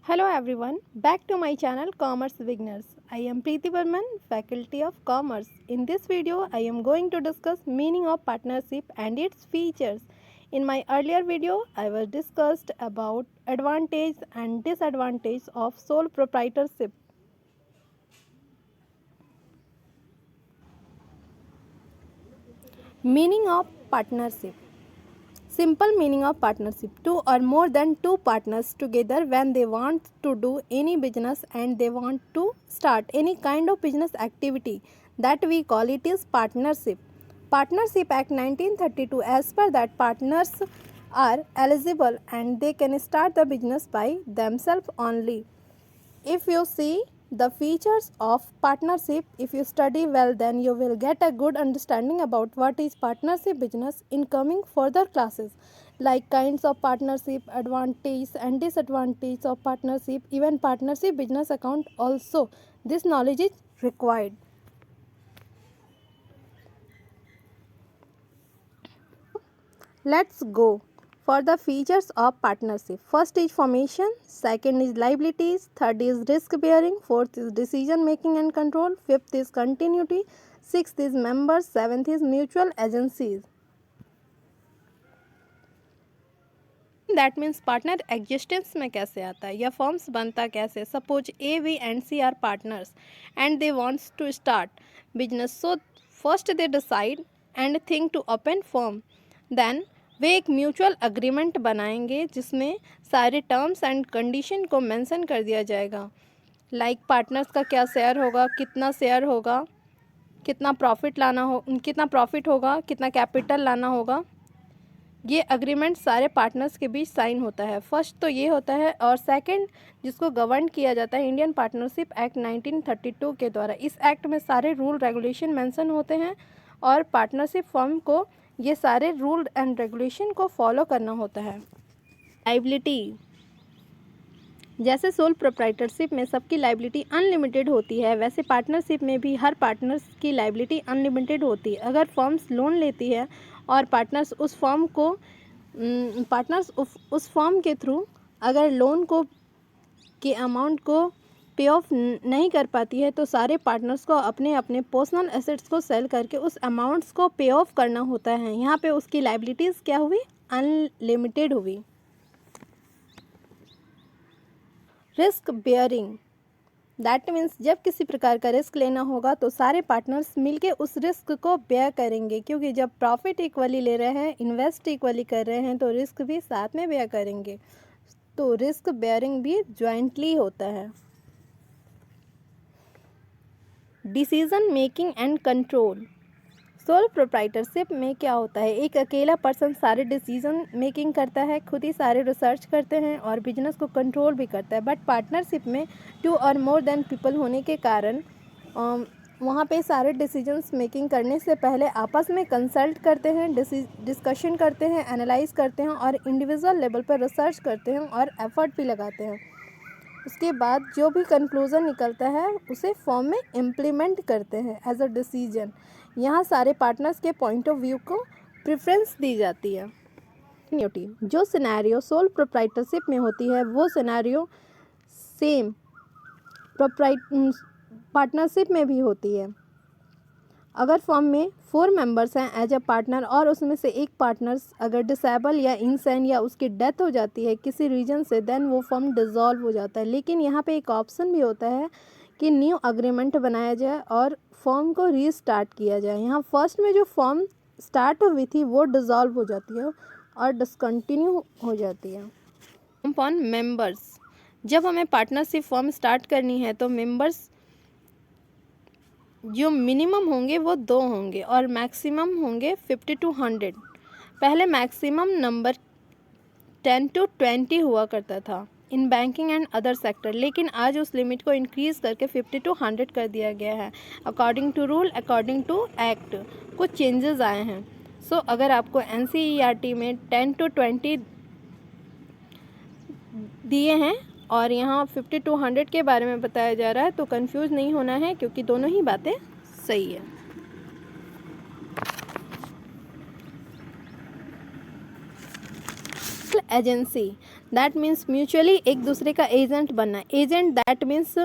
Hello everyone, back to my channel Commerce Beginners. I am Preeti Burman, Faculty of Commerce. In this video, I am going to discuss meaning of partnership and its features. In my earlier video, I was discussed about advantage and disadvantage of sole proprietorship. Meaning of partnership. Simple meaning of partnership: two or more than two partners together when they want to do any business and they want to start any kind of business activity, that we call it is partnership. Partnership Act 1932, as per that, partners are eligible and they can start the business by themselves only. If you see the features of partnership, if you study well, then you will get a good understanding about what is partnership business in coming further classes, like kinds of partnership, advantage and disadvantage of partnership, even partnership business account also. This knowledge is required. Let's go for the features of partnership. First is formation, second is liabilities, third is risk bearing, fourth is decision making and control, fifth is continuity, sixth is members, seventh is mutual agencies. That means partner existence में कैसे आता है या firms बनता कैसे. Suppose A B and C are partners and they wants to start business. So first they decide and think to open firm. Then वे एक mutual agreement बनाएंगे जिसमें सारे टर्म्स एंड कंडीशन को मेंशन कर दिया जाएगा. लाइक पार्टनर्स का क्या शेयर होगा, कितना शेयर होगा, कितना प्रॉफिट होगा, कितना कैपिटल लाना होगा. ये अग्रीमेंट सारे पार्टनर्स के बीच साइन होता है. फर्स्ट तो ये होता है. और सेकंड जिसको गवर्न किया जाता है इंडियन पार्टनरशिप एक्ट 1932 के द्वारा. इस एक्ट में सारे रूल रेगुलेशन मेंशन होते हैं और पार्टनरशिप फर्म को ये सारे रूल एंड रेगुलेशन को फॉलो करना होता है. लाइबिलिटी, जैसे सोल प्रोप्राइटरशिप में सबकी लाइबिलिटी अनलिमिटेड होती है, वैसे पार्टनरशिप में भी हर पार्टनर्स की लाइबिलिटी अनलिमिटेड होती है. अगर फर्म्स लोन लेती है और पार्टनर्स उस फर्म के थ्रू अगर लोन को के अमाउंट को पे ऑफ नहीं कर पाती है, तो सारे पार्टनर्स को अपने अपने पर्सनल एसेट्स को सेल करके उस अमाउंट्स को पे ऑफ करना होता है. यहाँ पे उसकी लाइबिलिटीज़ क्या हुई, अनलिमिटेड हुई. रिस्क बेयरिंग, दैट मीन्स जब किसी प्रकार का रिस्क लेना होगा तो सारे पार्टनर्स मिलके उस रिस्क को बेयर करेंगे, क्योंकि जब प्रॉफिट इक्वली ले रहे हैं, इन्वेस्ट इक्वली कर रहे हैं, तो रिस्क भी साथ में बेयर करेंगे. तो रिस्क बेयरिंग भी जॉइंटली होता है. Decision making and control, sole proprietorship में क्या होता है, एक अकेला पर्सन सारे डिसीजन मेकिंग करता है, खुद ही सारे रिसर्च करते हैं और बिजनेस को कंट्रोल भी करता है. बट पार्टनरशिप में टू और मोर देन पीपल होने के कारण वहाँ पे सारे डिसीजंस मेकिंग करने से पहले आपस में कंसल्ट करते हैं, डिस्कशन करते हैं, एनालाइज करते हैं और इंडिविजुअल लेवल पर रिसर्च करते हैं और एफर्ट भी लगाते हैं. उसके बाद जो भी कंक्लूज़न निकलता है उसे फॉर्म में इम्प्लीमेंट करते हैं एज अ डिसीजन. यहाँ सारे पार्टनर्स के पॉइंट ऑफ व्यू को प्रेफरेंस दी जाती है. जो सिनेरियो सोल प्रोप्राइटरशिप में होती है वो सिनेरियो सेम पार्टनरशिप में भी होती है. अगर फर्म में 4 मेंबर्स हैं एज अ पार्टनर और उसमें से एक पार्टनर्स अगर डिसेबल या इंसेन या उसकी डेथ हो जाती है किसी रीजन से, देन वो फर्म डिसॉल्व हो जाता है. लेकिन यहाँ पे एक ऑप्शन भी होता है कि न्यू अग्रीमेंट बनाया जाए और फर्म को रीस्टार्ट किया जाए. यहाँ फर्स्ट में जो फर्म स्टार्ट हुई थी वो डिसॉल्व हो जाती है और डिसकंटिन्यू हो जाती है. अपॉन मेंबर्स, जब हमें पार्टनरशिप फर्म स्टार्ट करनी है तो मेंबर्स जो मिनिमम होंगे वो 2 होंगे और मैक्सिमम होंगे 50 to 100. पहले मैक्सिमम नंबर 10 to 20 हुआ करता था in banking and other sector, लेकिन आज उस लिमिट को इंक्रीज़ करके 50 to 100 कर दिया गया है. According to rule, according to act कुछ चेंजेस आए हैं. सो अगर आपको NCERT में 10 to 20 दिए हैं और यहाँ 50 to 100 के बारे में बताया जा रहा है, तो कंफ्यूज नहीं होना है क्योंकि दोनों ही बातें सही है. एजेंसी, दैट मीन्स म्यूचुअली एक दूसरे का एजेंट बनना। एजेंट दैट मीन्स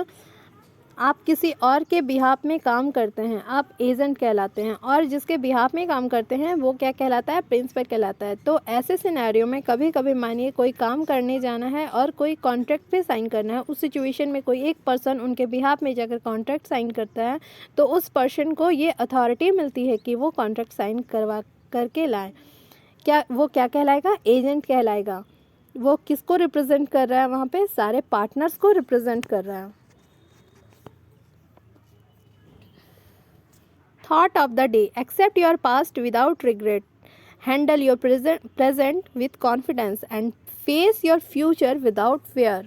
आप किसी और के बिहाफ में काम करते हैं, आप एजेंट कहलाते हैं, और जिसके बिहाफ में काम करते हैं वो क्या कहलाता है, प्रिंसिपल कहलाता है। तो ऐसे सिनेरियो में कभी कभी मानिए कोई काम करने जाना है और कोई कॉन्ट्रैक्ट पे साइन करना है, उस सिचुएशन में कोई एक पर्सन उनके बिहाफ में जाकर कॉन्ट्रैक्ट साइन करता है, तो उस पर्सन को ये अथॉरिटी मिलती है कि वो कॉन्ट्रैक्ट साइन करवा करके लाए। वो क्या कहलाएगा, एजेंट कहलाएगा। वो किसको रिप्रेजेंट कर रहा है, वहाँ पे सारे पार्टनर्स को रिप्रेजेंट कर रहा है। Thought of the day: accept your past without regret, handle your present with confidence, and face your future without fear.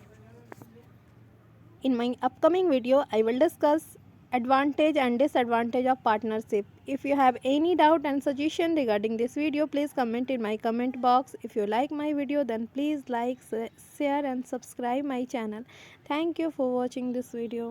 In my upcoming video, I will discuss advantage and disadvantage of partnership. If you have any doubt and suggestion regarding this video, please comment in my comment box. If you like my video, then please like, share and subscribe my channel. Thank you for watching this video.